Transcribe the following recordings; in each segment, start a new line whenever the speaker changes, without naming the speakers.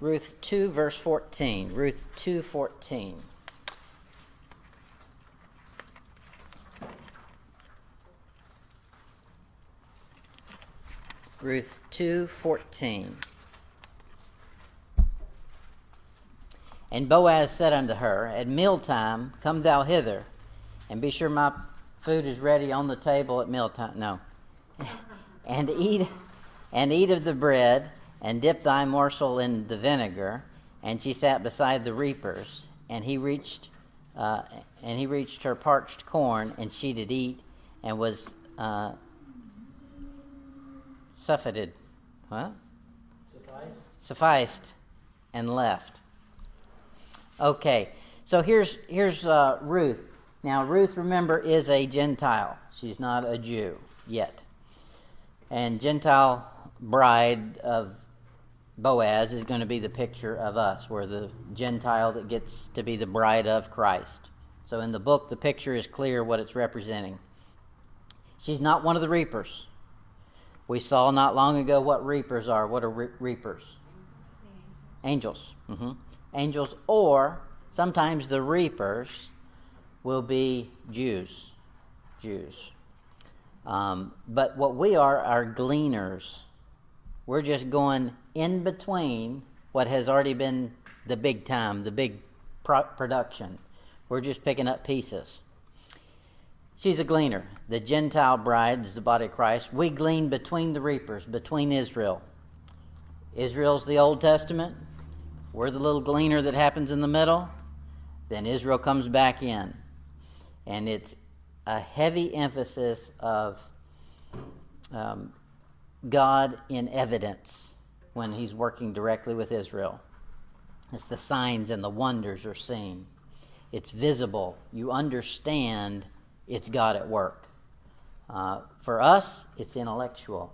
Ruth 2, verse 14. Ruth 2:14. Ruth 2:14. And Boaz said unto her, At mealtime come thou hither, and be sure my food is ready on the table at mealtime. No. and eat of the bread, and dip thy morsel in the vinegar. And she sat beside the reapers, and he reached her parched corn, and she did eat, and was sufficed. What? Sufficed, and left. Okay, so here's Ruth. Now, Ruth, remember, is a Gentile. She's not a Jew yet. And Gentile bride of Boaz is going to be the picture of us. We're the Gentile that gets to be the bride of Christ. So in the book, the picture is clear what it's representing. She's not one of the reapers. We saw not long ago what reapers are. What are reapers? Angels. Mm-hmm. Angels, or sometimes the reapers will be Jews. But what we are gleaners. We're just going in between what has already been the big time, the big production. We're just picking up pieces. She's a gleaner. The Gentile bride is the body of Christ. We glean between the reapers, between Israel. Israel's the Old Testament. We're the little gleaner that happens in the middle. Then Israel comes back in. And it's a heavy emphasis of God in evidence when he's working directly with Israel. It's the signs and the wonders are seen. It's visible. You understand it's God at work. For us, it's intellectual.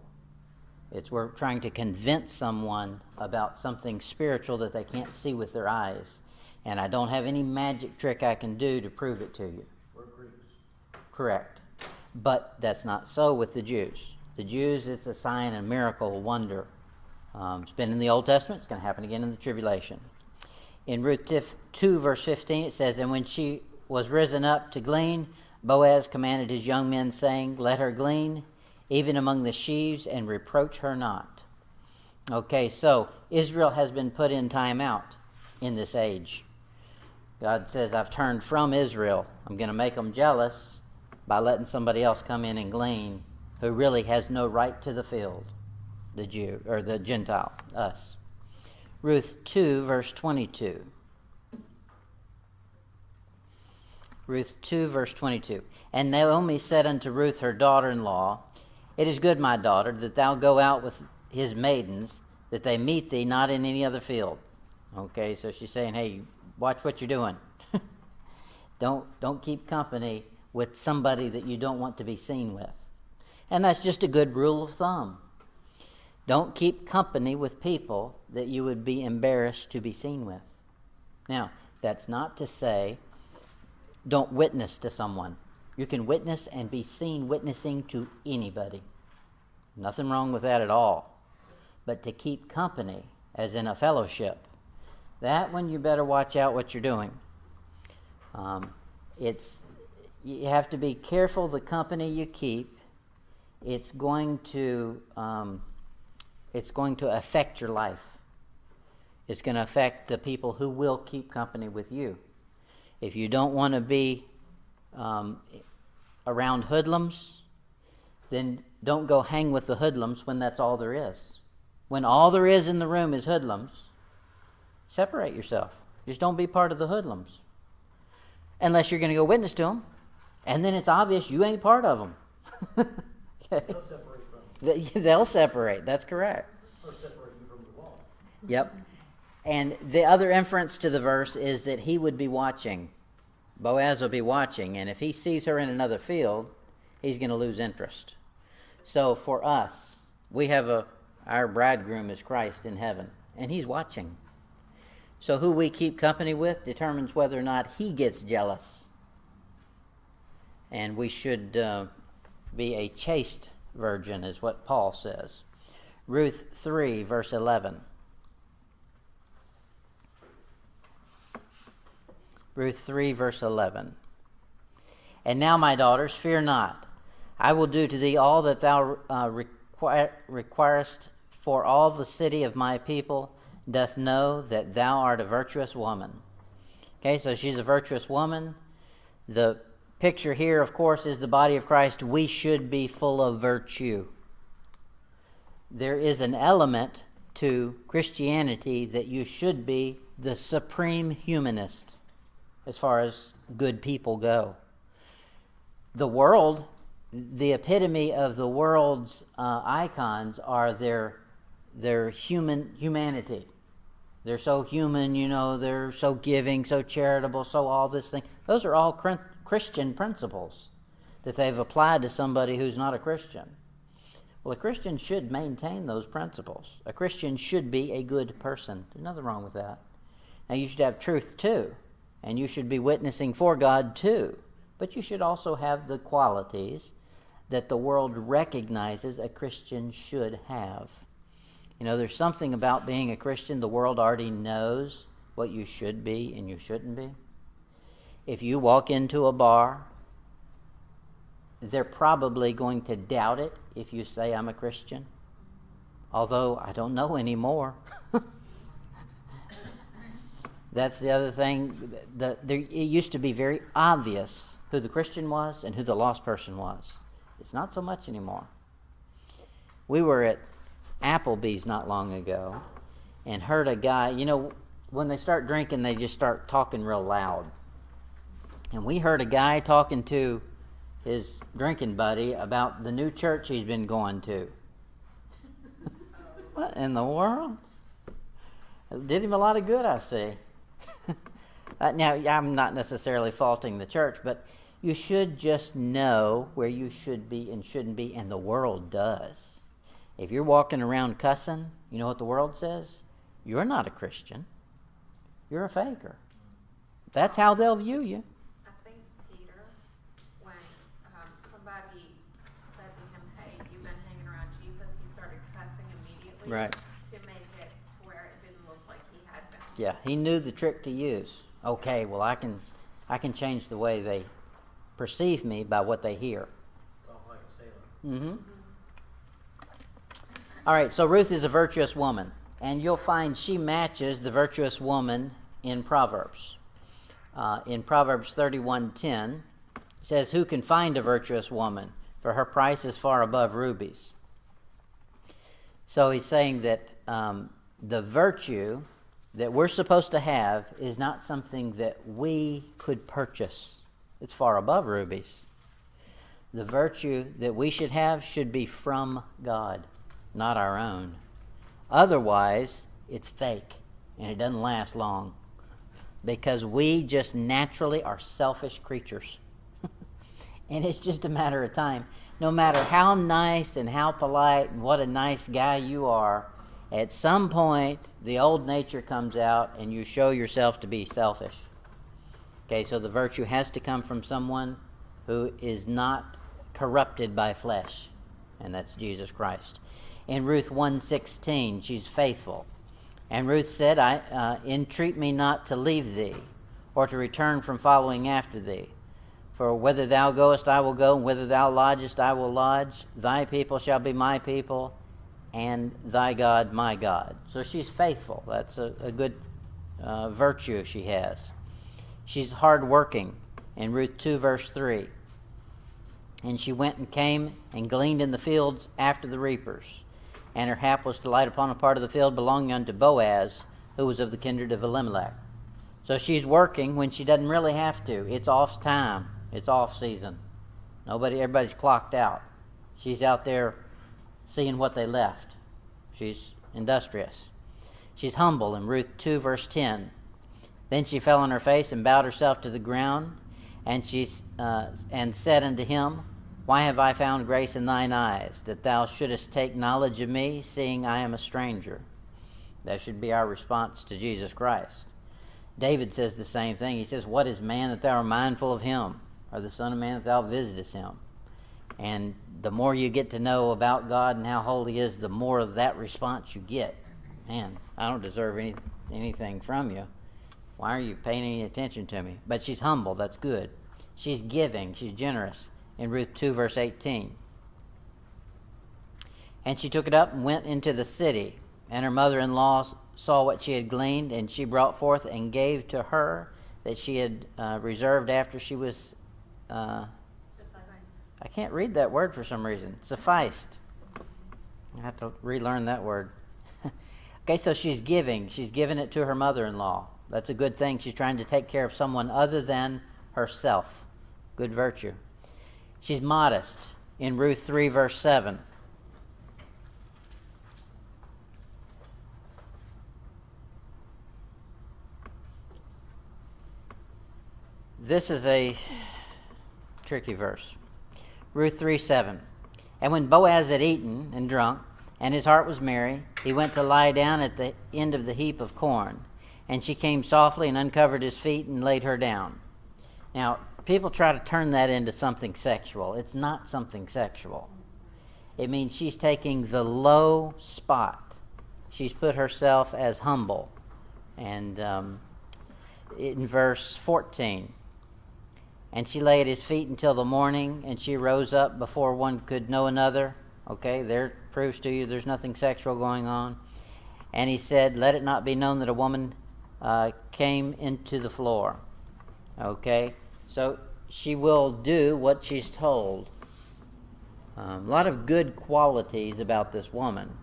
We're trying to convince someone about something spiritual that they can't see with their eyes. And I don't have any magic trick I can do to prove it to you.
We're Greeks.
Correct. But that's not so with the Jews. The Jews, it's a sign, a miracle, a wonder. It's been in the Old Testament. It's going to happen again in the tribulation. In Ruth 2, verse 15, it says, And when she was risen up to glean, Boaz commanded his young men, saying, Let her glean, even among the sheaves, and reproach her not. Okay, so Israel has been put in time out in this age. God says, I've turned from Israel. I'm going to make them jealous by letting somebody else come in and glean who really has no right to the field, the Jew, or the Gentile, us. Ruth 2, verse 22. Ruth 2, verse 22. And Naomi said unto Ruth, her daughter-in-law, It is good, my daughter, that thou go out with his maidens, that they meet thee not in any other field. Okay, so she's saying, hey, watch what you're doing. Don't keep company with somebody that you don't want to be seen with. And that's just a good rule of thumb. Don't keep company with people that you would be embarrassed to be seen with. Now, that's not to say don't witness to someone. You can witness and be seen witnessing to anybody. Nothing wrong with that at all. But to keep company, as in a fellowship, that one you better watch out what you're doing. You have to be careful the company you keep. It's going to affect your life. It's going to affect the people who will keep company with you. If you don't want to be around hoodlums, then don't go hang with the hoodlums when that's all there is. When all there is in the room is hoodlums, separate yourself. Just don't be part of the hoodlums. Unless you're going to go witness to them, and then it's obvious you ain't part of them. Okay.
They'll separate from you.
They'll separate, that's correct.
Or separate you from the wall.
Yep. And the other inference to the verse is that he would be watching. Boaz will be watching, and if he sees her in another field, he's going to lose interest. So for us, we have our bridegroom is Christ in heaven, and he's watching. So who we keep company with determines whether or not he gets jealous. And we should be a chaste virgin, is what Paul says. Ruth 3, verse 11. Ruth 3, verse 11. And now, my daughters, fear not. I will do to thee all that thou requirest, for all the city of my people doth know that thou art a virtuous woman. Okay, so she's a virtuous woman. The picture here, of course, is the body of Christ. We should be full of virtue. There is an element to Christianity that you should be the supreme humanist as far as good people go. The world, the epitome of the world's icons are their humanity. They're so human, they're so giving, so charitable, so all this thing. Those are all Christian principles that they've applied to somebody who's not a Christian. Well, a Christian should maintain those principles. A Christian should be a good person. There's nothing wrong with that. Now, you should have truth too, and you should be witnessing for God too. But you should also have the qualities that the world recognizes a Christian should have. There's something about being a Christian. The world already knows what you should be and you shouldn't be. If you walk into a bar, they're probably going to doubt it if you say, I'm a Christian. Although I don't know anymore. That's the other thing. It used to be very obvious who the Christian was and who the lost person was. It's not so much anymore. We were at Applebee's not long ago and heard a guy, when they start drinking, they just start talking real loud. And we heard a guy talking to his drinking buddy about the new church he's been going to. What in the world? It did him a lot of good, I see. Now, I'm not necessarily faulting the church, but you should just know where you should be and shouldn't be, and the world does. If you're walking around cussing, you know what the world says? You're not a Christian. You're a faker. That's how they'll view you.
I think Peter, when somebody said to him, hey, you've been hanging around Jesus, he started cussing immediately.
Right.
To make it to where it didn't look like he had been.
Yeah, he knew the trick to use. Okay, well, I can change the way they perceive me by what they hear.
Talk like a sailor.
Mm-hmm. All right, so Ruth is a virtuous woman, and you'll find she matches the virtuous woman in Proverbs. In Proverbs 31:10, it says, "Who can find a virtuous woman? For her price is far above rubies." So he's saying that the virtue that we're supposed to have is not something that we could purchase. It's far above rubies. The virtue that we should have should be from God, not our own. Otherwise, it's fake, and it doesn't last long, because we just naturally are selfish creatures. And it's just a matter of time. No matter how nice and how polite and what a nice guy you are, at some point, the old nature comes out and you show yourself to be selfish. Okay, so the virtue has to come from someone who is not corrupted by flesh, and that's Jesus Christ. In Ruth 1:16, she's faithful. And Ruth said, entreat me not to leave thee, or to return from following after thee. For whither thou goest, I will go, and whither thou lodgest, I will lodge. Thy people shall be my people, and thy God my God. So she's faithful. That's a good virtue she has. She's hardworking. In Ruth 2, verse 3. And she went and came and gleaned in the fields after the reapers. And her hap was to light upon a part of the field belonging unto Boaz, who was of the kindred of Elimelech. So she's working when she doesn't really have to. It's off time. It's off season. Everybody's clocked out. She's out there seeing what they left. She's industrious. She's humble in Ruth 2, verse 10. Then she fell on her face and bowed herself to the ground, and said unto him, Why have I found grace in thine eyes, that thou shouldest take knowledge of me, seeing I am a stranger? That should be our response to Jesus Christ. David says the same thing. He says, What is man that thou art mindful of him, or the son of man that thou visitest him? And the more you get to know about God and how holy he is, the more of that response you get. Man, I don't deserve anything from you. Why are you paying any attention to me? But she's humble. That's good. She's giving. She's generous. In Ruth 2, verse 18. And she took it up and went into the city. And her mother-in-law saw what she had gleaned, and she brought forth and gave to her that she had reserved after she was... I can't read that word for some reason. Sufficed. I have to relearn that word. Okay, so she's giving. She's given it to her mother-in-law. That's a good thing. She's trying to take care of someone other than herself. Good virtue. She's modest. In Ruth 3, verse 7. This is a tricky verse. Ruth 3, 7. And when Boaz had eaten and drunk, and his heart was merry, he went to lie down at the end of the heap of corn. And she came softly and uncovered his feet and laid her down. Now, people try to turn that into something sexual. It's not something sexual. It means she's taking the low spot. She's put herself as humble. And in verse 14, and she lay at his feet until the morning, and she rose up before one could know another. Okay, there proves to you there's nothing sexual going on. And he said, let it not be known that a woman came into the floor. Okay, so she will do what she's told. A lot of good qualities about this woman.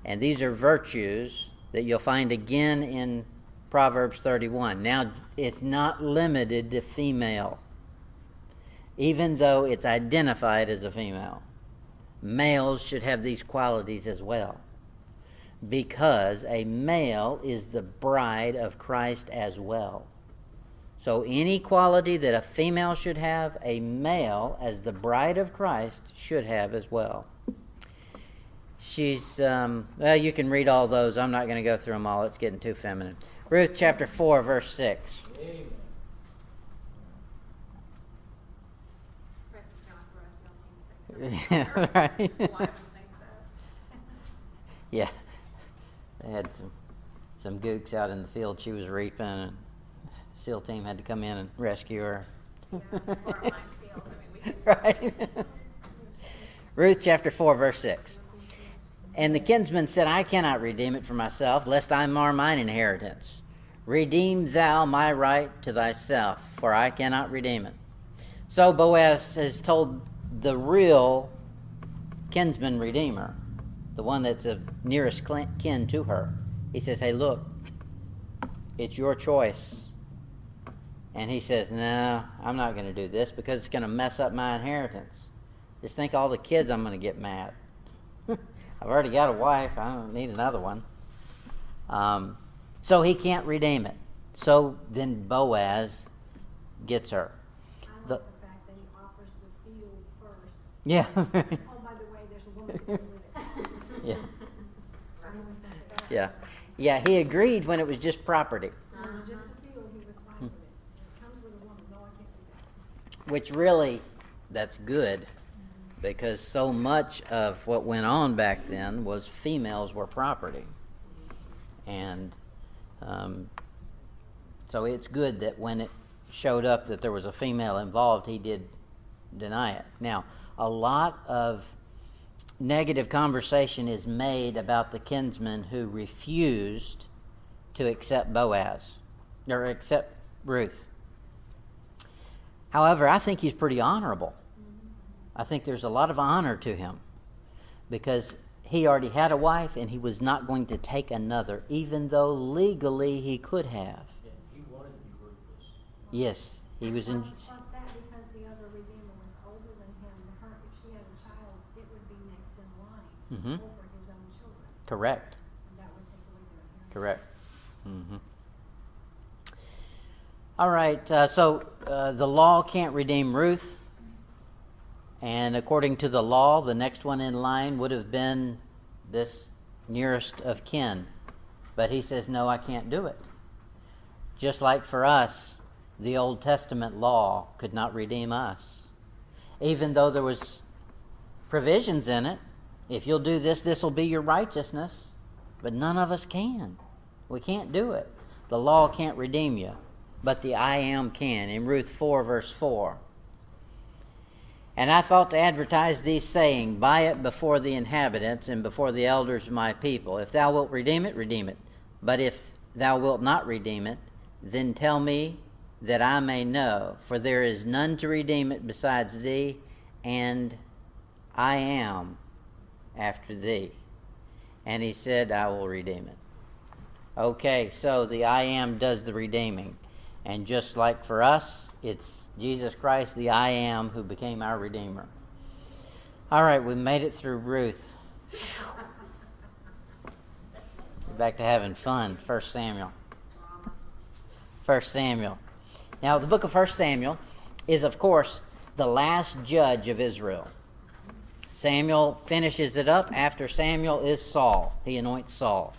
And these are virtues that you'll find again in Proverbs 31. Now, it's not limited to female, even though it's identified as a female. Males should have these qualities as well, because a male is the bride of Christ as well. So any quality that a female should have, a male as the bride of Christ should have as well. She's, well, you can read all those. I'm not going to go through them all. It's getting too feminine. Ruth chapter 4, verse 6.
Amen.
Yeah, right. Yeah. They had some gooks out in the field she was reaping, and the SEAL team had to come in and rescue her. Right. Ruth chapter 4, verse 6. And the kinsman said, I cannot redeem it for myself, lest I mar mine inheritance. Redeem thou my right to thyself, for I cannot redeem it. So Boaz has told the real kinsman redeemer, the one that's of nearest kin to her. He says, hey, look, it's your choice. And he says, no, I'm not going to do this because it's going to mess up my inheritance. Just think all the kids I'm going to get mad. I've already got a wife. I don't need another one. So he can't redeem it. So then Boaz gets her.
I like the fact that he offers the field first.
Yeah.
Oh, by the way, there's a woman that goes with it.
Yeah.
I always think that.
Yeah. Yeah, he agreed when it was just property.
It was just the field, he was fine with it. It comes with a woman, no, I can't do that.
Which really, that's good, because so much of what went on back then was females were property. And so it's good that when it showed up that there was a female involved, he did deny it. Now, a lot of negative conversation is made about the kinsman who refused to accept Boaz, or accept Ruth. However, I think he's pretty honorable. I think there's a lot of honor to him, because he already had a wife and he was not going to take another, even though legally he could have.
Yeah, he wanted to be ruthless.
Yes, he was in.
Plus that, because the other redeemer was older than him, her, if she had a child, it would be next in line over his own children.
Correct.
And that would take away their inheritance.
Correct. All right, so the law can't redeem Ruth. And according to the law, the next one in line would have been this nearest of kin. But he says, no, I can't do it. Just like for us, the Old Testament law could not redeem us. Even though there was provisions in it. If you'll do this, this will be your righteousness. But none of us can. We can't do it. The law can't redeem you, but the I am can, in Ruth 4, verse 4. And I thought to advertise thee, saying, Buy it before the inhabitants and before the elders of my people. If thou wilt redeem it, redeem it. But if thou wilt not redeem it, then tell me that I may know. For there is none to redeem it besides thee, and I am after thee. And he said, I will redeem it. Okay, so the I am does the redeeming. And just like for us, it's Jesus Christ, the I am, who became our Redeemer. All right, we made it through Ruth. We're back to having fun. 1 Samuel. 1 Samuel. Now, the book of 1 Samuel is, of course, the last judge of Israel. Samuel finishes it up. After Samuel is Saul. He anoints Saul.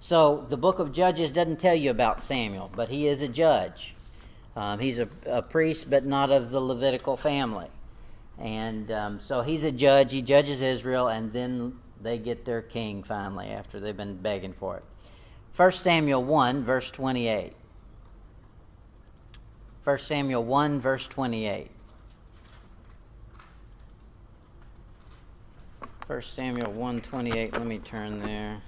So the book of Judges doesn't tell you about Samuel, but he is a judge. He's a priest, but not of the Levitical family. And so he's a judge. He judges Israel, and then they get their king finally after they've been begging for it. 1 Samuel 1, verse 28. 1 Samuel 1, verse 28. 1 Samuel 1:28. Let me turn there.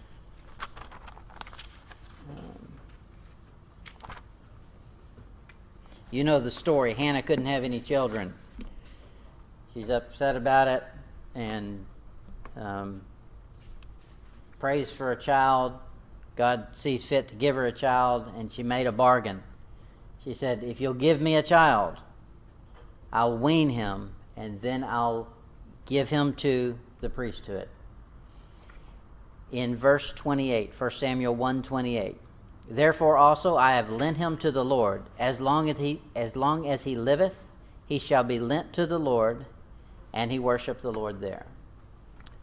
You know the story. Hannah couldn't have any children. She's upset about it and prays for a child. God sees fit to give her a child, and she made a bargain. She said, if you'll give me a child, I'll wean him, and then I'll give him to the priesthood. In verse 28, 1 Samuel 1:28, therefore also I have lent him to the Lord. As long as he liveth, he shall be lent to the Lord, and he worshiped the Lord there.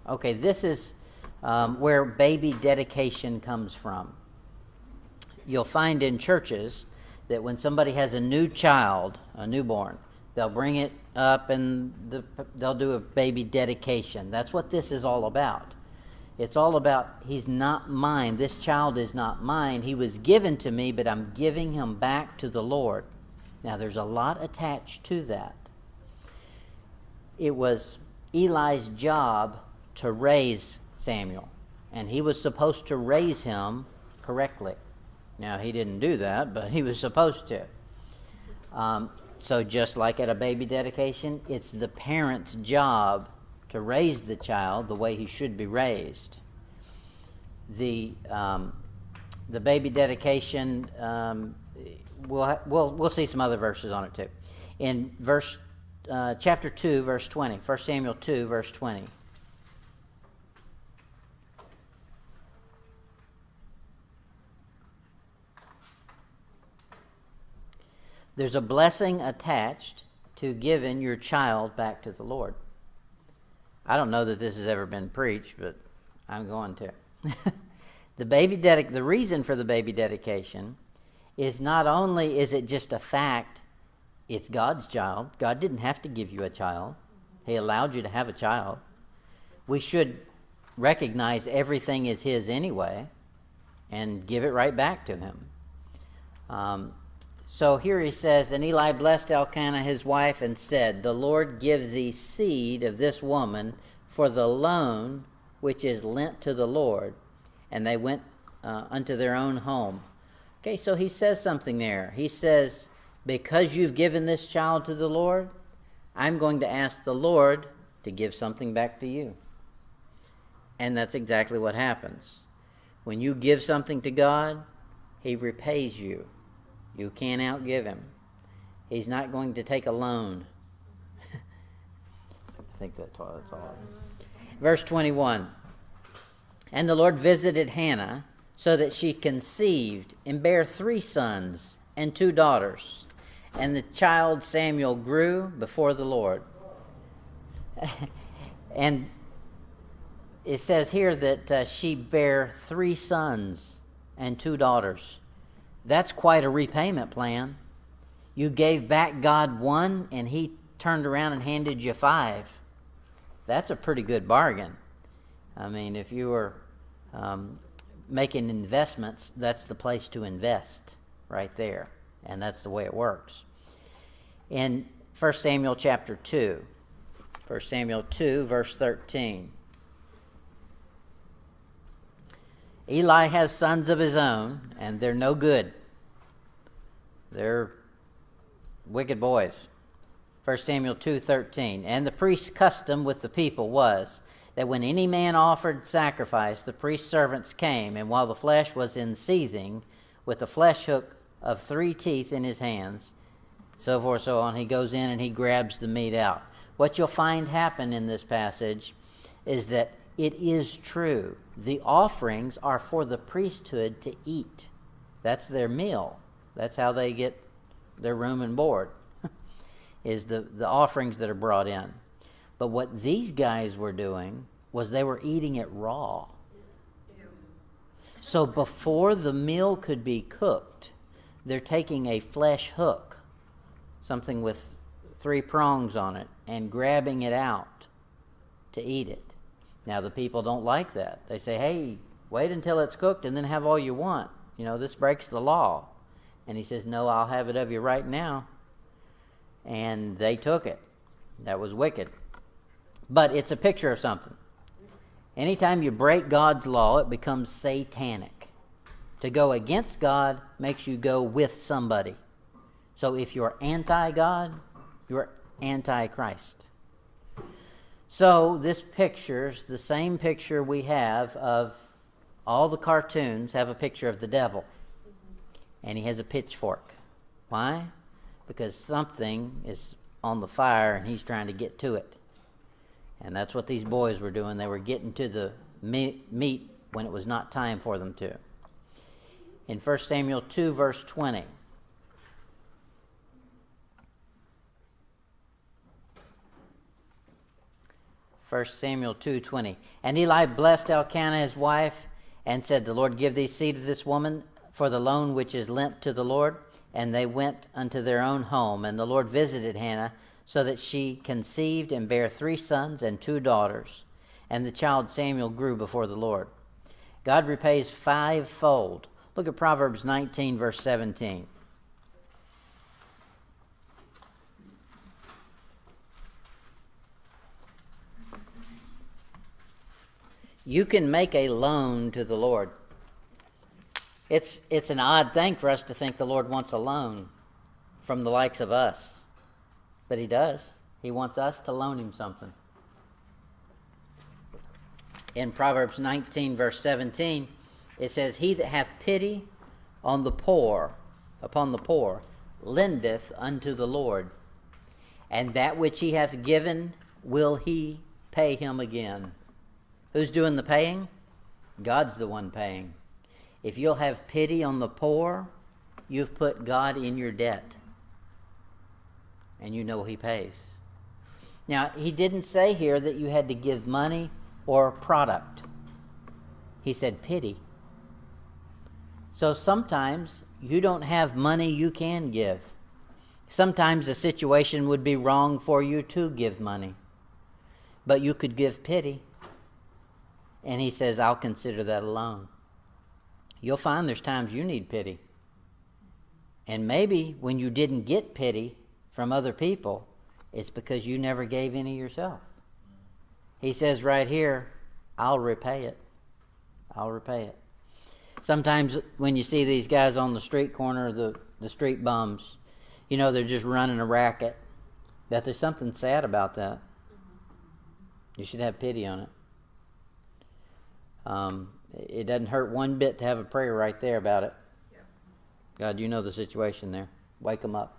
Okay, this is where baby dedication comes from. You'll find in churches that when somebody has a new child, a newborn, they'll bring it up and they'll do a baby dedication. That's what this is all about. It's all about, he's not mine. This child is not mine. He was given to me, but I'm giving him back to the Lord. Now, there's a lot attached to that. It was Eli's job to raise Samuel, and he was supposed to raise him correctly. Now, he didn't do that, but he was supposed to. So just like at a baby dedication, it's the parent's job to raise the child the way he should be raised. The baby dedication, we'll see some other verses on it too. In chapter 2, verse 20, 1 Samuel 2, verse 20. There's a blessing attached to giving your child back to the Lord. I don't know that this has ever been preached, but I'm going to. The reason for the baby dedication is not only is it just a fact, it's God's child. God didn't have to give you a child. He allowed you to have a child. We should recognize everything is His anyway and give it right back to Him. So here he says, and Eli blessed Elkanah his wife and said, the Lord give thee seed of this woman for the loan which is lent to the Lord. And they went unto their own home. Okay, so he says something there. He says, because you've given this child to the Lord, I'm going to ask the Lord to give something back to you. And that's exactly what happens. When you give something to God, He repays you. You can't outgive Him. He's not going to take a loan. I think that's all. Verse 21. And the Lord visited Hannah so that she conceived and bare 3 sons and 2 daughters. And the child Samuel grew before the Lord. And it says here that she bare 3 sons and 2 daughters. That's quite a repayment plan. You gave back God 1, and He turned around and handed you 5. That's a pretty good bargain. I mean, if you were making investments, that's the place to invest right there. And that's the way it works. In 1 Samuel chapter 2, 1 Samuel 2, verse 13. Eli has sons of his own, and they're no good. They're wicked boys. 1 Samuel 2:13. And the priest's custom with the people was that when any man offered sacrifice, the priest's servants came, and while the flesh was in seething, with a flesh hook of 3 teeth in his hands, so forth, so on, he goes in and he grabs the meat out. What you'll find happen in this passage is that it is true. The offerings are for the priesthood to eat. That's their meal. That's how they get their room and board, is the offerings that are brought in. But what these guys were doing was they were eating it raw. So before the meal could be cooked, they're taking a flesh hook, something with 3 prongs on it, and grabbing it out to eat it. Now, the people don't like that. They say, hey, wait until it's cooked and then have all you want. You know, this breaks the law. And he says, no, I'll have it of you right now. And they took it. That was wicked. But it's a picture of something. Anytime you break God's law, it becomes satanic. To go against God makes you go with somebody. So if you're anti-God, you're anti-Christ. So this picture's the same picture we have of all the cartoons have a picture of the devil. And he has a pitchfork. Why? Because something is on the fire and he's trying to get to it. And that's what these boys were doing. They were getting to the meat when it was not time for them to. In 1 Samuel 2, verse 20. First Samuel 2:20. And Eli blessed Elkanah his wife, and said, the Lord give thee seed of this woman for the loan which is lent to the Lord. And they went unto their own home. And the Lord visited Hannah, so that she conceived and bare 3 sons and 2 daughters. And the child Samuel grew before the Lord. God repays 5-fold. Look at Proverbs 19, verse 17. You can make a loan to the Lord. It's an odd thing for us to think the Lord wants a loan from the likes of us. But He does. He wants us to loan Him something. In Proverbs 19, verse 17, it says, he that hath pity on the poor, upon the poor, lendeth unto the Lord. And that which he hath given will He pay him again. Who's doing the paying? God's the one paying. If you'll have pity on the poor, you've put God in your debt. And you know He pays. Now, He didn't say here that you had to give money or product. He said pity. So sometimes you don't have money you can give. Sometimes a situation would be wrong for you to give money. But you could give pity. And He says, I'll consider that a loan. You'll find there's times you need pity. And maybe when you didn't get pity from other people, it's because you never gave any yourself. He says right here, I'll repay it. I'll repay it. Sometimes when you see these guys on the street corner, the street bums, you know they're just running a racket. That there's something sad about that. You should have pity on it. It doesn't hurt one bit to have a prayer right there about it. Yeah. God, you know the situation there. Wake them up.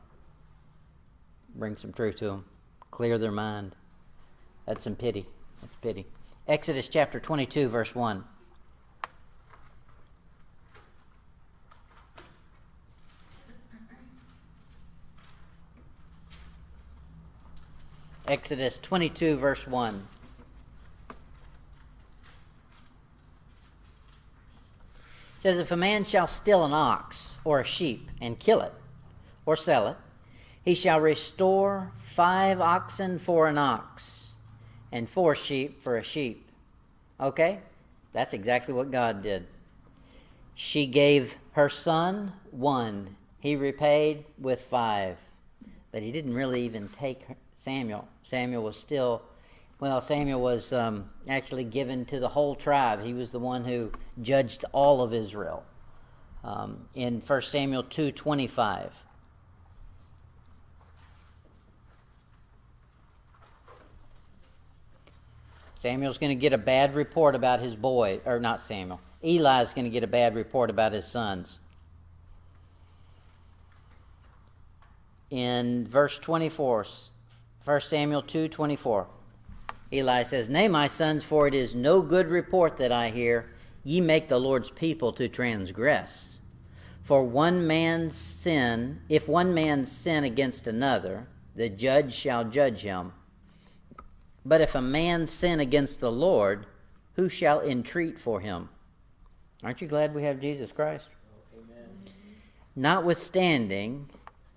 Bring some truth to them. Clear their mind. That's some pity. That's pity. Exodus chapter 22, verse 1. Exodus 22, verse 1. It says, if a man shall steal an ox or a sheep and kill it or sell it, he shall restore 5 oxen for an ox and 4 sheep for a sheep. Okay? That's exactly what God did. She gave her son 1. He repaid with 5. But he didn't really even take Samuel. Samuel was actually given to the whole tribe. He was the one who judged all of Israel. In 1 Samuel 2:25. Samuel's going to get a bad report about his boy, or not Samuel. Eli's going to get a bad report about his sons. In verse 24, 1 Samuel 2:24, Eli says, "Nay, my sons, for it is no good report that I hear. Ye make the Lord's people to transgress. For if one man sin against another, the judge shall judge him. But if a man sin against the Lord, who shall entreat for him?" Aren't you glad we have Jesus Christ?
Amen.
"Notwithstanding,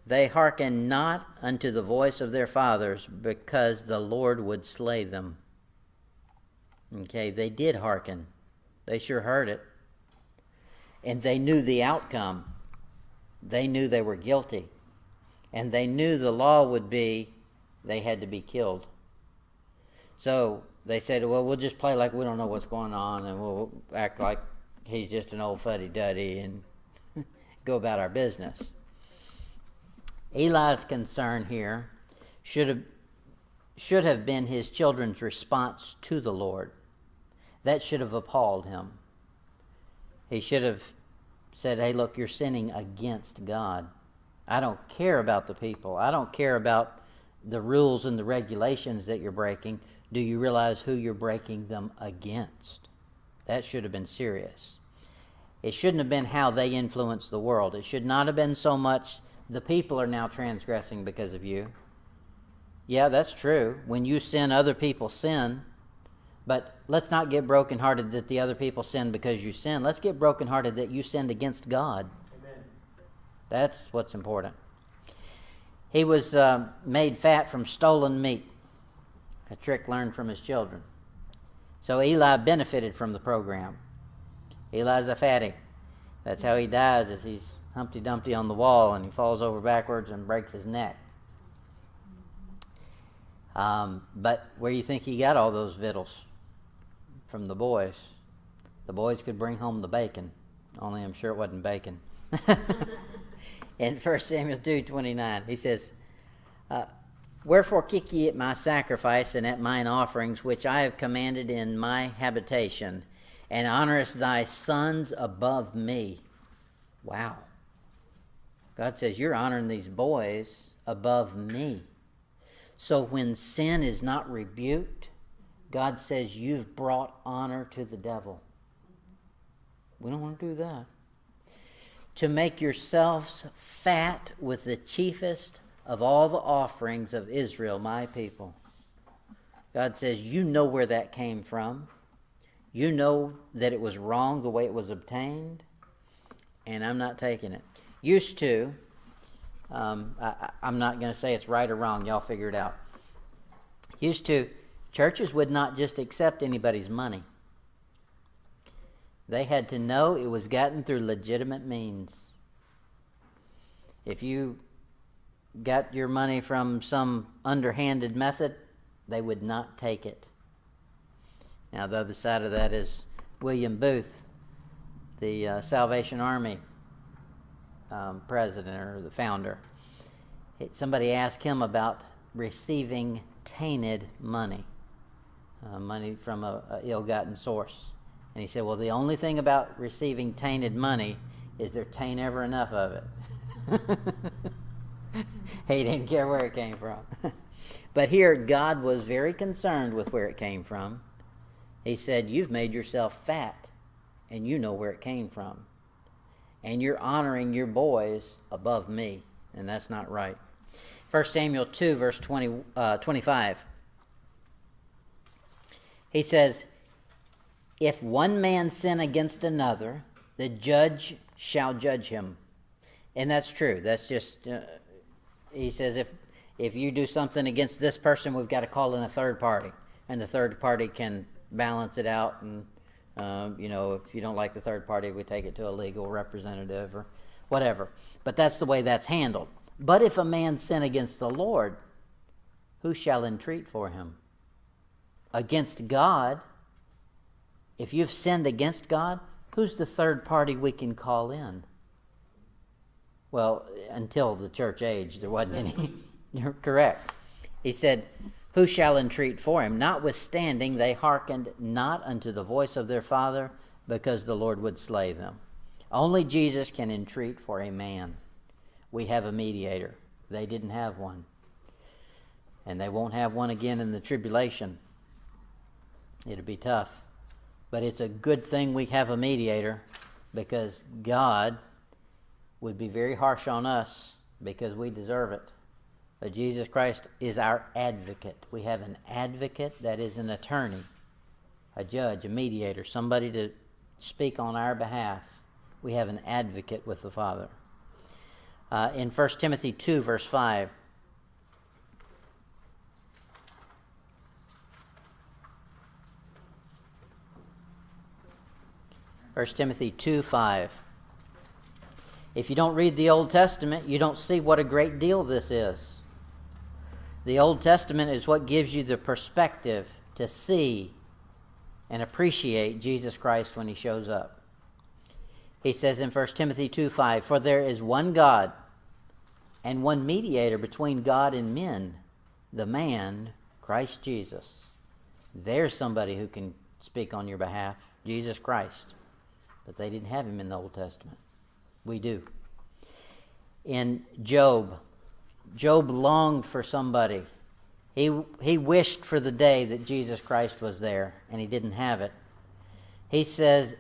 they hearken not unto the voice of their fathers, because the Lord would slay them." Okay, they did hearken. They sure heard it. And they knew the outcome. They knew they were guilty. And they knew the law would be they had to be killed. So they said, well, we'll just play like we don't know what's going on, and we'll act like he's just an old fuddy-duddy and go about our business. Eli's concern here should have been his children's response to the Lord. That should have appalled him. He should have said, hey, look, you're sinning against God. I don't care about the people. I don't care about the rules and the regulations that you're breaking. Do you realize who you're breaking them against? That should have been serious. It shouldn't have been how they influence the world. It should not have been so much the people are now transgressing because of you. Yeah, that's true. When you sin, other people sin. But let's not get brokenhearted that the other people sin because you sin. Let's get brokenhearted that you sinned against God.
Amen.
That's what's important. He was made fat from stolen meat, a trick learned from his children. So Eli benefited from the program. Eli's a fatty. That's how he dies, is he's Humpty Dumpty on the wall and he falls over backwards and breaks his neck. But where do you think he got all those victuals? From the boys. The boys could bring home the bacon, only I'm sure it wasn't bacon. In 1 Samuel 2:29, he says, "Wherefore kick ye at my sacrifice and at mine offerings, which I have commanded in my habitation, and honorest thy sons above me." Wow. God says, you're honoring these boys above me. So when sin is not rebuked, God says you've brought honor to the devil. We don't want to do that. To make yourselves fat with the chiefest of all the offerings of Israel, my people. God says, you know where that came from. You know that it was wrong the way it was obtained, and I'm not taking it. Used to, I'm not going to say it's right or wrong. Y'all figure it out. Used to, churches would not just accept anybody's money. They had to know it was gotten through legitimate means. If you got your money from some underhanded method, they would not take it. Now, the other side of that is William Booth, the Salvation Army president or the founder. Somebody asked him about receiving tainted money, money from a ill-gotten source. And he said, well, the only thing about receiving tainted money is there ain't ever enough of it. He didn't care where it came from. But here, God was very concerned with where it came from. He said, you've made yourself fat, and you know where it came from. And you're honoring your boys above me, and that's not right. 1 Samuel 2, verse 25. He says, if one man sin against another, the judge shall judge him. And that's true. That's just, he says, if you do something against this person, we've got to call in a third party. And the third party can balance it out and If you don't like the third party, we take it to a legal representative or whatever. But that's the way that's handled. But if a man sin against the Lord, who shall entreat for him? Against God. If you've sinned against God, who's the third party we can call in? Well, until the church age, there wasn't any. You're correct. He said, who shall entreat for him? Notwithstanding, they hearkened not unto the voice of their father, because the Lord would slay them. Only Jesus can entreat for a man. We have a mediator. They didn't have one. And they won't have one again in the tribulation. It'll be tough. But it's a good thing we have a mediator, because God would be very harsh on us because we deserve it. But Jesus Christ is our advocate. We have an advocate that is an attorney, a judge, a mediator, somebody to speak on our behalf. We have an advocate with the Father. In 1 Timothy 2, verse 5, First Timothy 2:5. If you don't read the Old Testament, you don't see what a great deal this is. The Old Testament is what gives you the perspective to see and appreciate Jesus Christ when he shows up. He says in 1 Timothy 2:5, for there is one God and one mediator between God and men, the man, Christ Jesus. There's somebody who can speak on your behalf, Jesus Christ. But they didn't have him in the Old Testament. We do. In Job longed for somebody. He wished for the day that Jesus Christ was there, and he didn't have it. He says,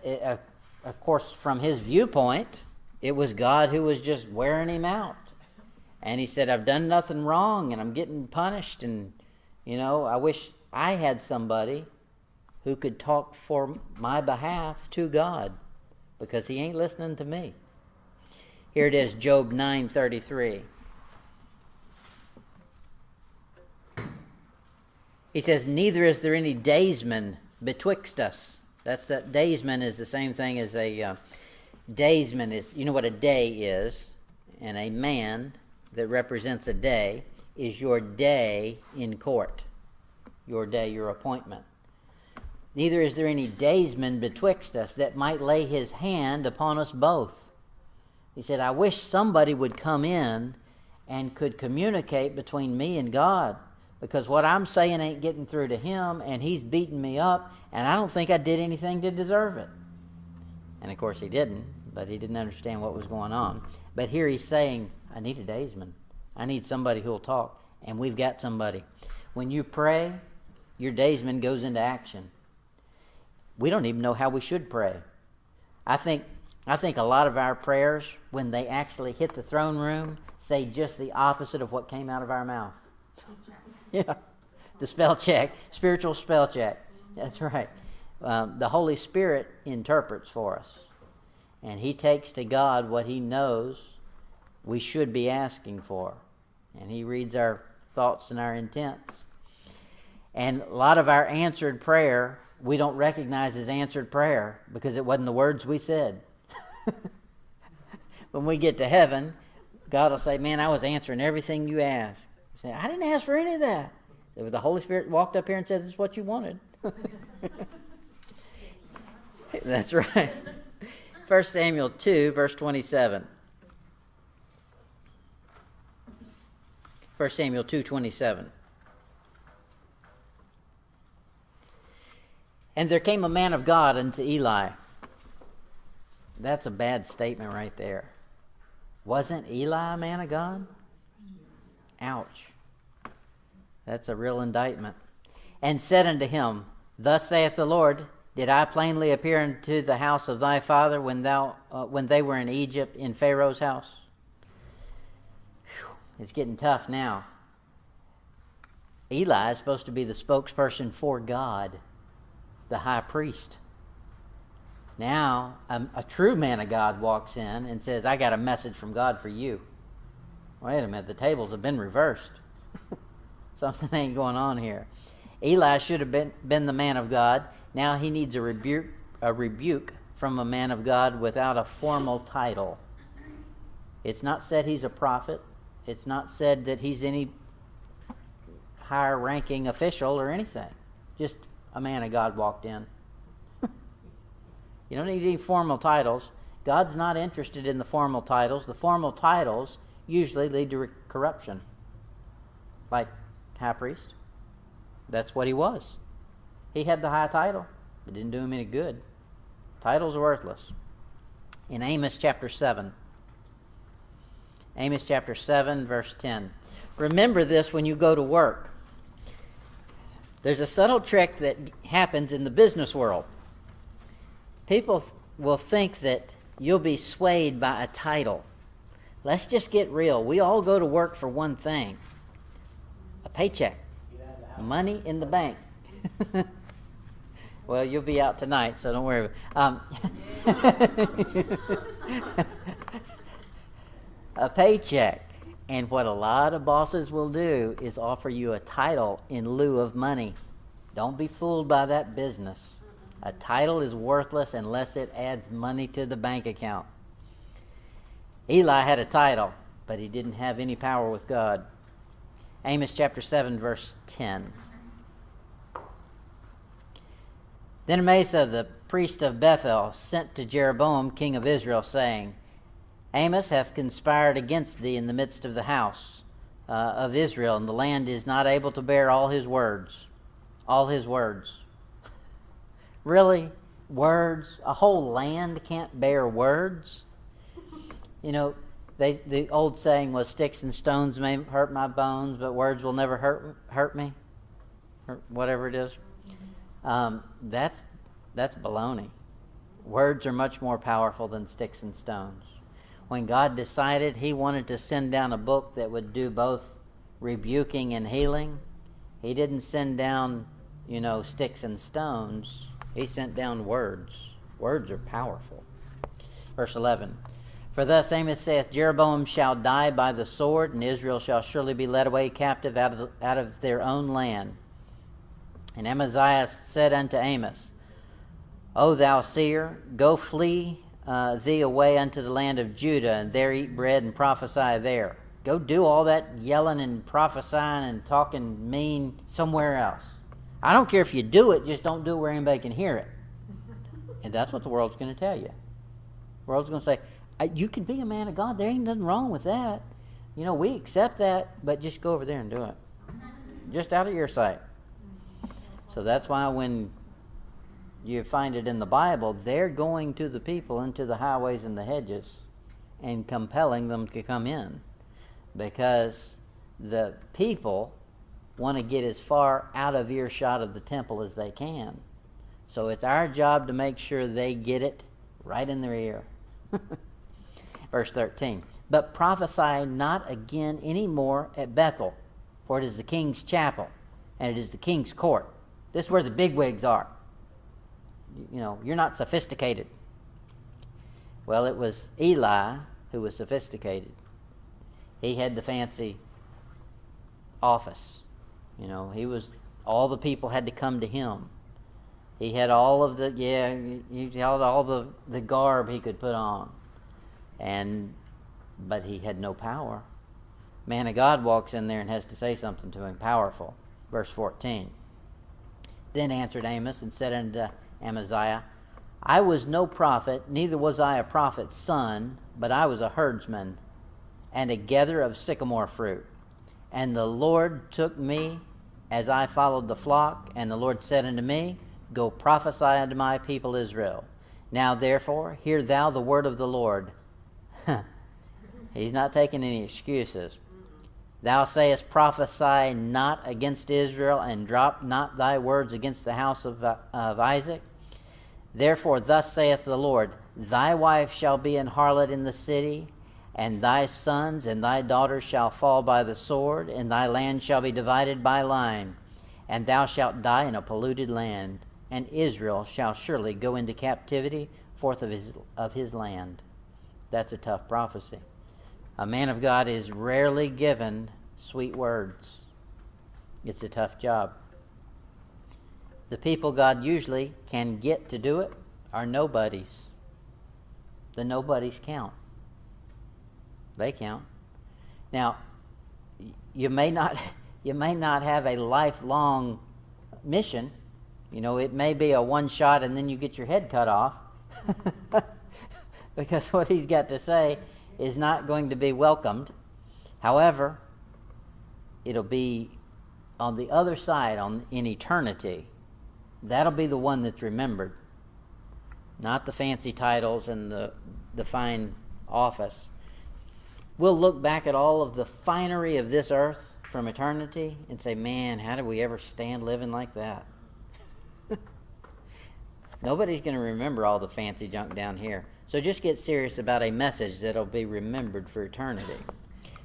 of course, from his viewpoint, it was God who was just wearing him out. And he said, I've done nothing wrong, and I'm getting punished, and, I wish I had somebody who could talk for my behalf to God, because he ain't listening to me. Here it is, Job 9:33. He says, neither is there any daysman betwixt us. That daysman is the same thing as a daysman is. You know what a day is, and a man that represents a day is your day in court. Your day, your appointment. Neither is there any daysman betwixt us that might lay his hand upon us both. He said, I wish somebody would come in and could communicate between me and God, because what I'm saying ain't getting through to him, and he's beating me up, and I don't think I did anything to deserve it. And of course he didn't, but he didn't understand what was going on. But here he's saying, I need a daysman. I need somebody who will talk, and we've got somebody. When you pray, your daysman goes into action. We don't even know how we should pray. I think a lot of our prayers, when they actually hit the throne room, say just the opposite of what came out of our mouth. Yeah, the spell check, spiritual spell check. That's right. The Holy Spirit interprets for us. And he takes to God what he knows we should be asking for. And he reads our thoughts and our intents. And a lot of our answered prayer, we don't recognize as answered prayer because it wasn't the words we said. When we get to heaven, God will say, man, I was answering everything you asked. You say, I didn't ask for any of that. So the Holy Spirit walked up here and said, this is what you wanted. That's right. 1 Samuel 2, verse 27. 1 Samuel 2:27. And there came a man of God unto Eli. That's a bad statement right there. Wasn't Eli a man of God? Ouch. That's a real indictment. And said unto him, thus saith the Lord, did I plainly appear unto the house of thy father when they were in Egypt in Pharaoh's house? Whew, it's getting tough now. Eli is supposed to be the spokesperson for God, the high priest. Now, a true man of God walks in and says, I got a message from God for you. Wait a minute, the tables have been reversed. Something ain't going on here. Eli should have been the man of God. Now he needs a a rebuke from a man of God without a formal title. It's not said he's a prophet. It's not said that he's any higher ranking official or anything. Just a man of God walked in. You don't need any formal titles. God's not interested in the formal titles. The formal titles usually lead to corruption. Like high priest. That's what he was. He had the high title. It didn't do him any good. Titles are worthless. In Amos chapter 7. Amos chapter 7, verse 10. Remember this when you go to work. There's a subtle trick that happens in the business world. People will think that you'll be swayed by a title. Let's just get real. We all go to work for one thing. A paycheck. Money in the bank. Well, you'll be out tonight, so don't worry. A paycheck. And what a lot of bosses will do is offer you a title in lieu of money. Don't be fooled by that business. A title is worthless unless it adds money to the bank account. Eli had a title, but he didn't have any power with God. Amos chapter 7, verse 10. Then Amasa, the priest of Bethel, sent to Jeroboam, king of Israel, saying, Amos hath conspired against thee in the midst of the house of Israel, and the land is not able to bear all his words. All his words. Really? Words? A whole land can't bear words? You know, the old saying was, sticks and stones may hurt my bones, but words will never hurt me. Or whatever it is. That's baloney. Words are much more powerful than sticks and stones. When God decided he wanted to send down a book that would do both rebuking and healing, he didn't send down, sticks and stones. He sent down words. Words are powerful. Verse 11. For thus Amos saith, Jeroboam shall die by the sword, and Israel shall surely be led away captive out of their own land. And Amaziah said unto Amos, O thou seer, go flee thee away unto the land of Judah, and there eat bread and prophesy there. Go do all that yelling and prophesying and talking mean somewhere else. I don't care if you do it, just don't do it where anybody can hear it. And that's what the world's going to tell you. The world's going to say, you can be a man of God. There ain't nothing wrong with that. We accept that, but just go over there and do it. Just out of your sight. So that's why when you find it in the Bible, they're going to the people into the highways and the hedges and compelling them to come in, because the people want to get as far out of earshot of the temple as they can. So it's our job to make sure they get it right in their ear. Verse 13. But prophesy not again any more at Bethel, for it is the king's chapel, and it is the king's court. This is where the bigwigs are. You're not sophisticated. Well, it was Eli who was sophisticated. He had the fancy office. All the people had to come to him. He had all of he held all the garb he could put on. But he had no power. Man of God walks in there and has to say something to him, powerful. Verse 14. Then answered Amos and said unto Amaziah, I was no prophet, neither was I a prophet's son, but I was a herdsman, and a gatherer of sycamore fruit. And the Lord took me as I followed the flock, and the Lord said unto me, Go prophesy unto my people Israel. Now therefore, hear thou the word of the Lord. He's not taking any excuses. Thou sayest, prophesy not against Israel, and drop not thy words against the house of Isaac. Therefore thus saith the Lord, Thy wife shall be an harlot in the city, and thy sons and thy daughters shall fall by the sword, and thy land shall be divided by line, and thou shalt die in a polluted land, and Israel shall surely go into captivity forth of his land. That's a tough prophecy. A man of God is rarely given sweet words. It's a tough job. The people God usually can get to do it are nobodies. The nobodies count. They count. Now, you may not have a lifelong mission. You know, it may be a one shot and then you get your head cut off. Because what he's got to say is not going to be welcomed. However, it'll be on the other side, in eternity. That'll be the one that's remembered. Not the fancy titles and the fine office. We'll look back at all of the finery of this earth from eternity and say, man, how did we ever stand living like that? Nobody's going to remember all the fancy junk down here. So just get serious about a message that'll be remembered for eternity.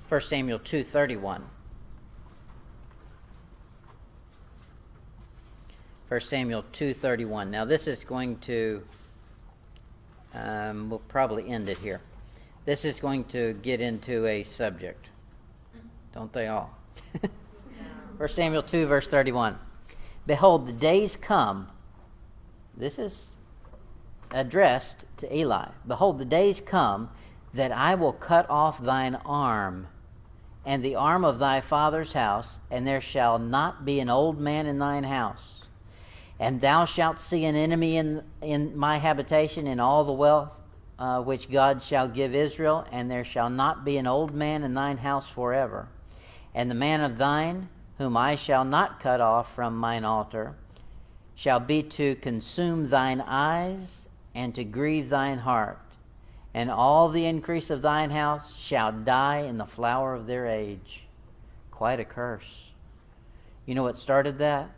1 Samuel 2:31. 1 Samuel 2:31. Now this is going to, we'll probably end it here. This is going to get into a subject. Don't they all? 1 Samuel 2, verse 31. Behold, the days come. This is addressed to Eli. Behold, the days come that I will cut off thine arm and the arm of thy father's house, and there shall not be an old man in thine house. And thou shalt see an enemy in my habitation in all the wealth which God shall give Israel, and there shall not be an old man in thine house forever. And the man of thine, whom I shall not cut off from mine altar, shall be to consume thine eyes and to grieve thine heart. And all the increase of thine house shall die in the flower of their age. Quite a curse. You know what started that?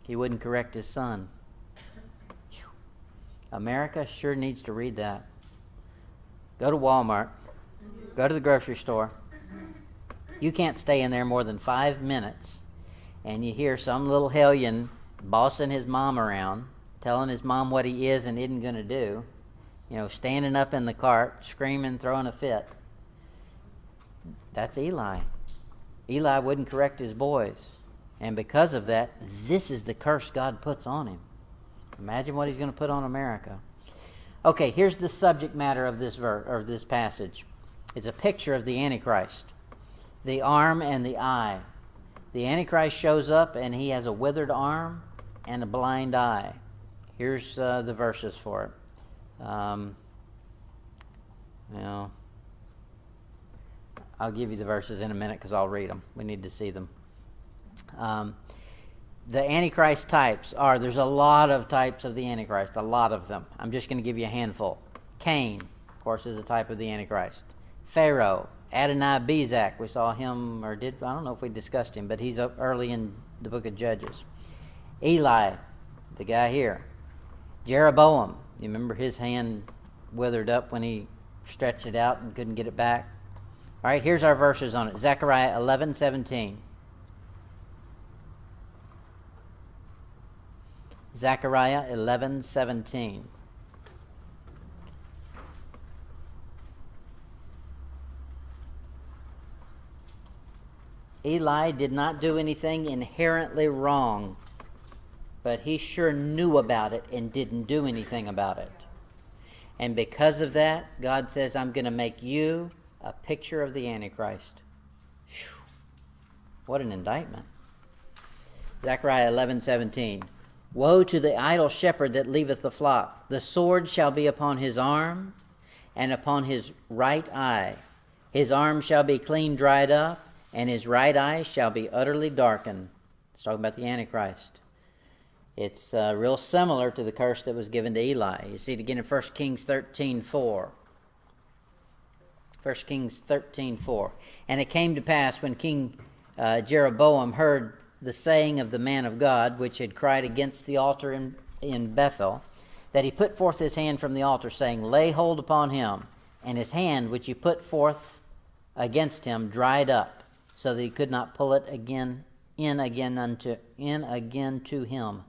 He wouldn't correct his son. America sure needs to read that. Go to Walmart. Go to the grocery store. You can't stay in there more than 5 minutes, and you hear some little hellion bossing his mom around, telling his mom what he is and isn't going to do, you know, standing up in the cart, screaming, throwing a fit. That's Eli. Eli wouldn't correct his boys, and because of that, this is the curse God puts on him. Imagine what he's going to put on America. Okay, here's the subject matter of this this passage. It's a picture of the Antichrist, the arm and the eye. The Antichrist shows up and he has a withered arm and a blind eye. Here's the verses for it. Well, I'll give you the verses in a minute because I'll read them. We need to see them. The Antichrist types are, there's a lot of types of the Antichrist, a lot of them. I'm just going to give you a handful. Cain, of course, is a type of the Antichrist. Pharaoh, Adonai Bezek, we saw him, I don't know if we discussed him, but he's up early in the book of Judges. Eli, the guy here. Jeroboam, you remember his hand withered up when he stretched it out and couldn't get it back? All right, here's our verses on it. Zechariah 11:17. Zechariah 11:17. Eli did not do anything inherently wrong, but he sure knew about it and didn't do anything about it. And because of that, God says, I'm going to make you a picture of the Antichrist. Whew. What an indictment. Zechariah 11:17. Woe to the idle shepherd that leaveth the flock. The sword shall be upon his arm and upon his right eye. His arm shall be clean dried up, and his right eye shall be utterly darkened. It's talking about the Antichrist. It's real similar to the curse that was given to Eli. You see it again in 1 Kings 13:4. 1 Kings 13:4. And it came to pass when King Jeroboam heard the saying of the man of God, which had cried against the altar in Bethel, that he put forth his hand from the altar, saying, Lay hold upon him. And his hand, which he put forth against him, dried up, so that he could not pull it in again to him.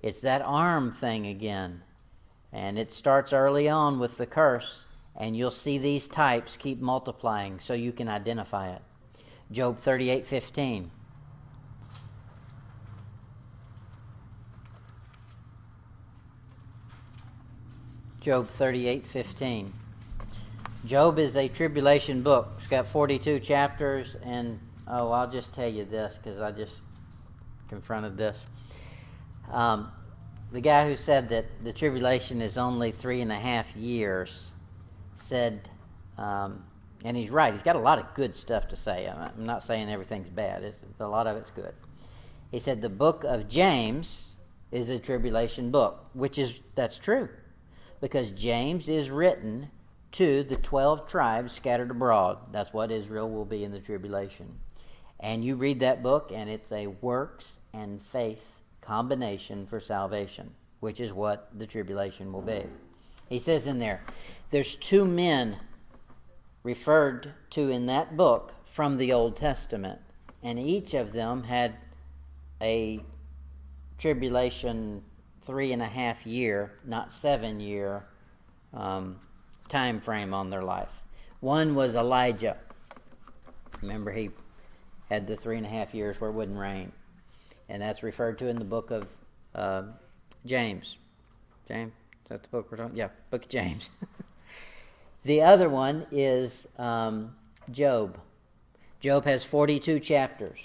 It's that arm thing again. And it starts early on with the curse, and you'll see these types keep multiplying so you can identify it. Job 38:15. Job 38:15. Job is a tribulation book. It's got 42 chapters, and I'll just tell you this because I just confronted this. The guy who said that the tribulation is only 3.5 years said, and he's right, he's got a lot of good stuff to say. I'm not saying everything's bad. A lot of it's good. He said the book of James is a tribulation book, that's true, because James is written to the 12 tribes scattered abroad. That's what Israel will be in the tribulation. And you read that book, and it's a works and faith combination for salvation, which is what the tribulation will be. He says in there's 2 men referred to in that book from the Old Testament, and each of them had a tribulation 3.5 year, not 7 year time frame on their life. One was Elijah. Remember, he had the 3.5 years where it wouldn't rain, and that's referred to in the book of James. James, is that the book we're talking? Yeah, book of James. The other one is Job. Job has 42 chapters.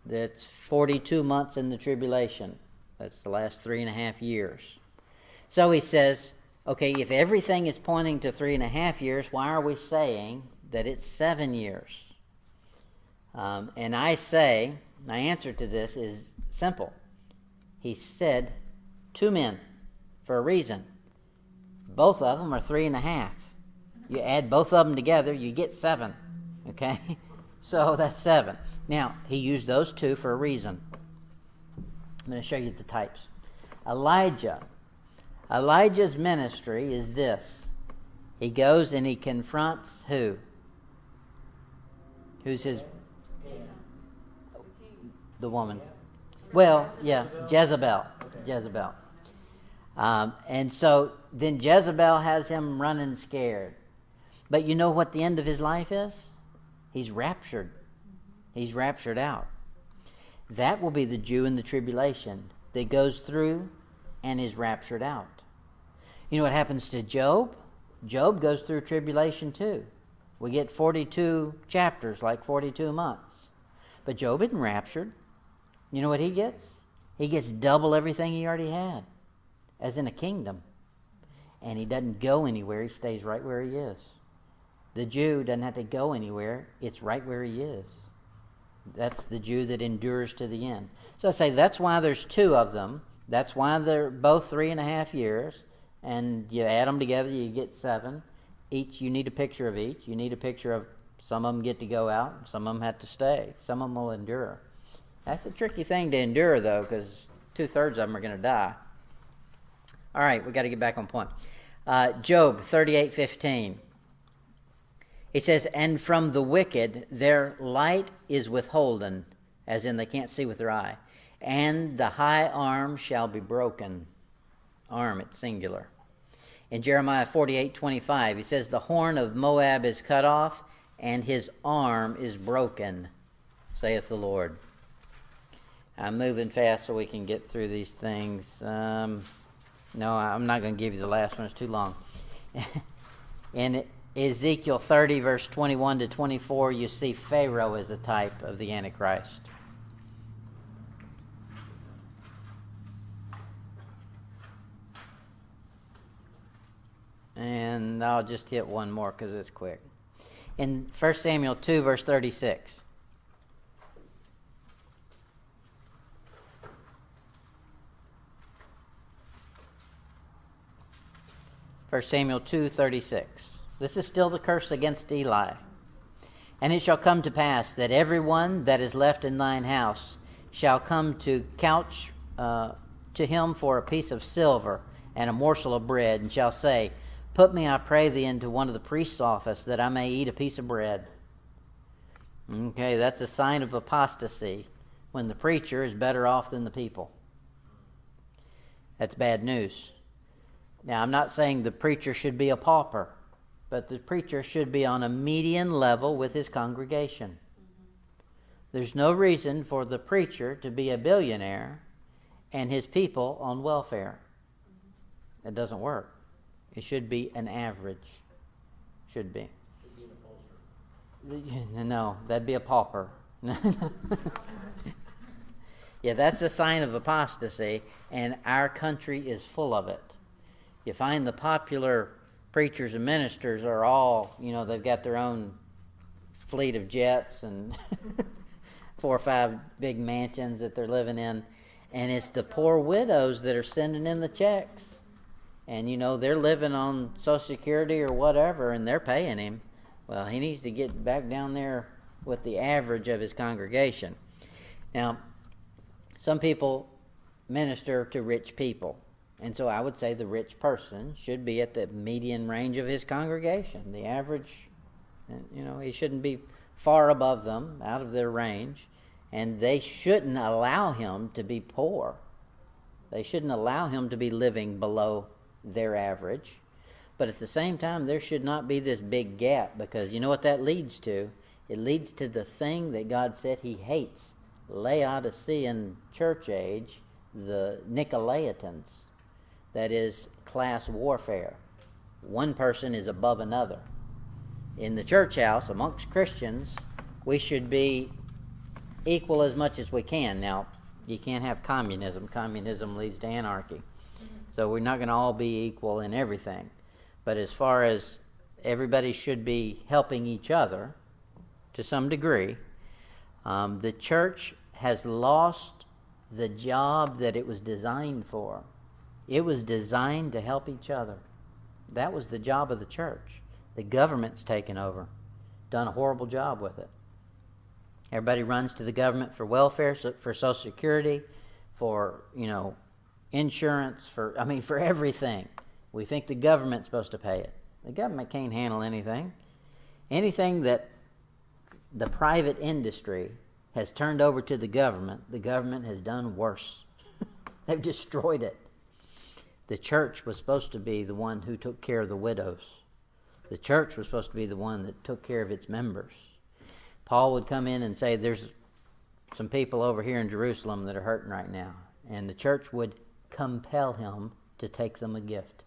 That's 42 months in the tribulation. That's the last 3.5 years. So he says, okay, if everything is pointing to 3.5 years, why are we saying that it's 7 years? And I say, my answer to this is simple. He said 2 men for a reason. Both of them are 3.5. You add both of them together, you get 7. Okay? So that's 7. Now, he used those 2 for a reason. I'm going to show you the types. Elijah's ministry is this. He goes and he confronts who? Who's his? The woman. Well, yeah, Jezebel. Jezebel. And so then Jezebel has him running scared. But you know what the end of his life is? He's raptured. He's raptured out. That will be the Jew in the tribulation that goes through and is raptured out. You know what happens to Job? Job goes through tribulation too. We get 42 chapters, like 42 months. But Job isn't raptured. You know what he gets? He gets double everything he already had, as in a kingdom. And he doesn't go anywhere. He stays right where he is. The Jew doesn't have to go anywhere. It's right where he is. That's the Jew that endures to the end. So I say that's why there's 2 of them. That's why they're both 3.5 years. And you add them together, you get 7. Each, you need a picture of each. You need a picture of some of them get to go out, some of them have to stay. Some of them will endure. That's a tricky thing to endure, though, because 2/3 of them are going to die. All right, we got to get back on point. Job 38:15. He says, and from the wicked their light is withholden, as in they can't see with their eye, and the high arm shall be broken. Arm, it's singular. In Jeremiah 48:25, he says, the horn of Moab is cut off, and his arm is broken, saith the Lord. I'm moving fast so we can get through these things. No, I'm not going to give you the last one. It's too long. In Ezekiel 30, verse 21 to 24, you see Pharaoh as a type of the Antichrist. And I'll just hit one more because it's quick. In 1 Samuel 2, verse 36. 1 Samuel 2:36. This is still the curse against Eli. And it shall come to pass that every one that is left in thine house shall come to couch to him for a piece of silver and a morsel of bread, and shall say, put me, I pray thee, into one of the priest's office, that I may eat a piece of bread. Okay, that's a sign of apostasy, when the preacher is better off than the people. That's bad news. Now, I'm not saying the preacher should be a pauper, but the preacher should be on a median level with his congregation. There's no reason for the preacher to be a billionaire and his people on welfare. It doesn't work. It should be an average. Should be.
Should be an upholsterer.
No, that'd be a pauper. Yeah, that's a sign of apostasy, and our country is full of it. You find the popular preachers and ministers are all, they've got their own fleet of jets and 4 or 5 big mansions that they're living in, and it's the poor widows that are sending in the checks. And, they're living on Social Security or whatever, and they're paying him. Well, he needs to get back down there with the average of his congregation. Now, some people minister to rich people, and so I would say the rich person should be at the median range of his congregation. The average, he shouldn't be far above them, out of their range, and they shouldn't allow him to be poor. They shouldn't allow him to be living below their average. But at the same time, there should not be this big gap, because you know what that leads to? It leads to the thing that God said he hates. Laodicean church age, the Nicolaitans. That is class warfare. One person is above another. In the church house, amongst Christians, we should be equal as much as we can. Now, you can't have communism. Communism leads to anarchy. So we're not going to all be equal in everything. But as far as everybody should be helping each other to some degree, the church has lost the job that it was designed for. It was designed to help each other. That was the job of the church. The government's taken over, done a horrible job with it. Everybody runs to the government for welfare, for Social Security, for, insurance, for everything. We think the government's supposed to pay it. The government can't handle anything. Anything that the private industry has turned over to the government has done worse. They've destroyed it. The church was supposed to be the one who took care of the widows. The church was supposed to be the one that took care of its members. Paul would come in and say, there's some people over here in Jerusalem that are hurting right now. And the church would compel him to take them a gift.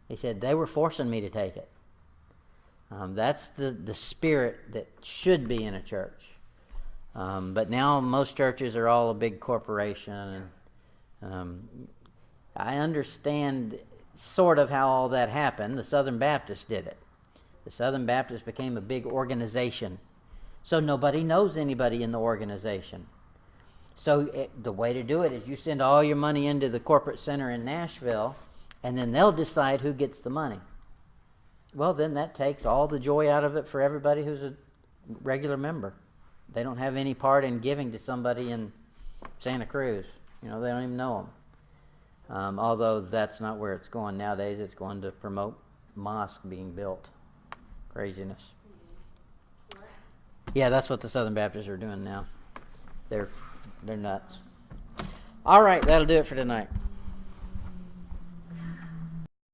He said, they were forcing me to take it. That's the spirit that should be in a church. But now most churches are all a big corporation. I understand sort of how all that happened. The Southern Baptists did it. The Southern Baptists became a big organization. So nobody knows anybody in the organization. So the way to do it is you send all your money into the corporate center in Nashville, and then they'll decide who gets the money. Well, then that takes all the joy out of it for everybody who's a regular member. They don't have any part in giving to somebody in Santa Cruz. They don't even know them. Although that's not where it's going nowadays. It's going to promote mosque being built. Craziness. Yeah, that's what the Southern Baptists are doing now. They're nuts. All right, that'll do it for tonight.